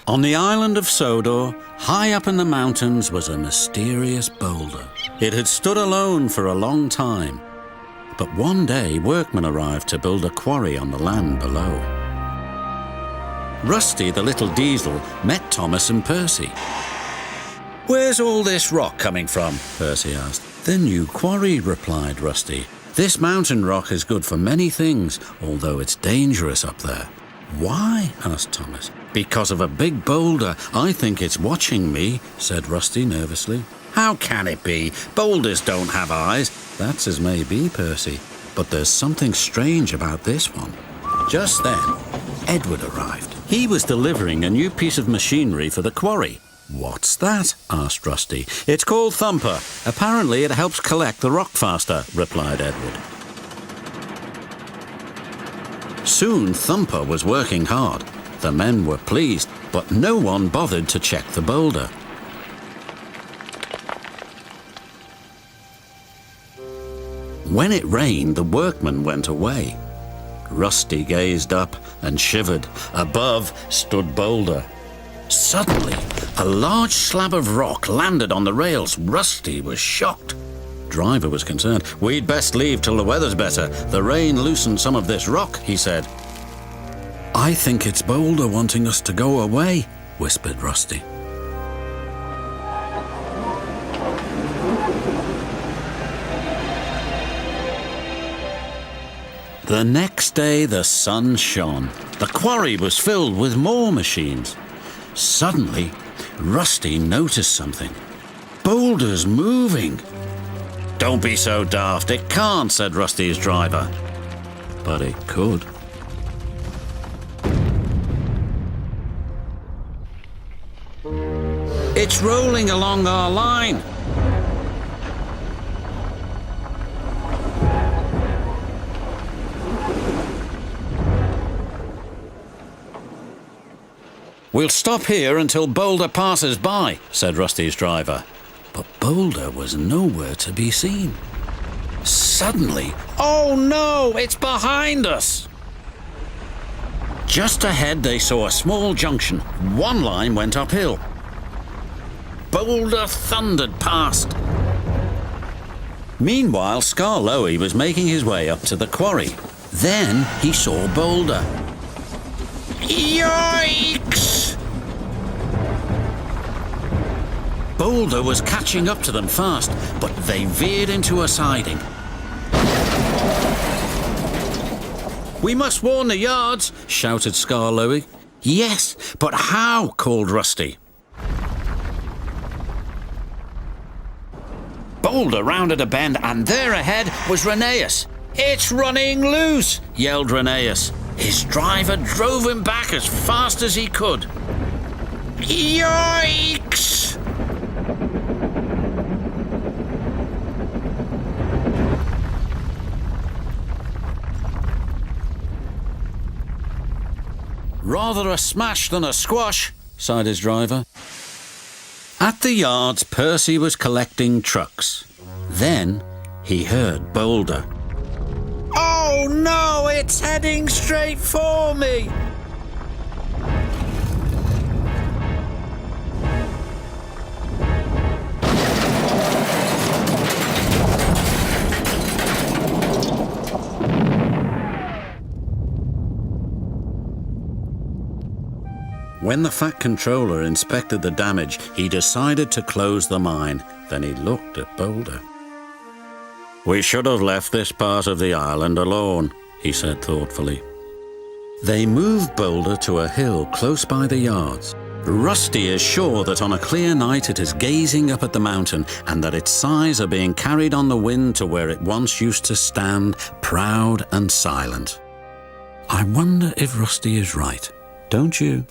On the island of Sodor, high up in the mountains, was a mysterious boulder. It had stood alone for a long time. But one day, workmen arrived to build a quarry on the land below. Rusty, the little diesel, met Thomas and Percy. "Where's all this rock coming from?" Percy asked. "The new quarry," replied Rusty. "This mountain rock is good for many things, although it's dangerous up there." "Why?" asked Thomas. "Because of a big boulder. I think it's watching me," said Rusty nervously. "How can it be? Boulders don't have eyes." "That's as may be, Percy, but there's something strange about this one." Just then, Edward arrived. He was delivering a new piece of machinery for the quarry. "What's that?" asked Rusty. "It's called Thumper. Apparently it helps collect the rock faster," replied Edward. Soon Thumper was working hard. The men were pleased, but no one bothered to check the boulder. When it rained, the workmen went away. Rusty gazed up and shivered. Above stood Boulder. Suddenly, a large slab of rock landed on the rails. Rusty was shocked. Driver was concerned. "We'd best leave till the weather's better. The rain loosened some of this rock," he said. "I think it's Boulder wanting us to go away," whispered Rusty. The next day the sun shone. The quarry was filled with more machines. Suddenly, Rusty noticed something. "Boulder's moving." "Don't be so daft, it can't," said Rusty's driver. But it could. "It's rolling along our line." "We'll stop here until Boulder passes by," said Rusty's driver. But Boulder was nowhere to be seen. Suddenly, "Oh no, it's behind us!" Just ahead they saw a small junction. One line went uphill. Boulder thundered past. Meanwhile, Skarloey was making his way up to the quarry. Then he saw Boulder. Yikes! Boulder was catching up to them fast, but they veered into a siding. "We must warn the yards," shouted Skarloey. "Yes, but how?" called Rusty. Boulder rounded a bend, and there ahead was Rheneas. "It's running loose!" yelled Rheneas. His driver drove him back as fast as he could. Yikes! "Rather a smash than a squash," sighed his driver. At the yards, Percy was collecting trucks. Then he heard Boulder. "Oh no, it's heading straight for me!" When the Fat Controller inspected the damage, he decided to close the mine. Then he looked at Boulder. "We should have left this part of the island alone," he said thoughtfully. They moved Boulder to a hill close by the yards. Rusty is sure that on a clear night it is gazing up at the mountain and that its sides are being carried on the wind to where it once used to stand, proud and silent. I wonder if Rusty is right, don't you?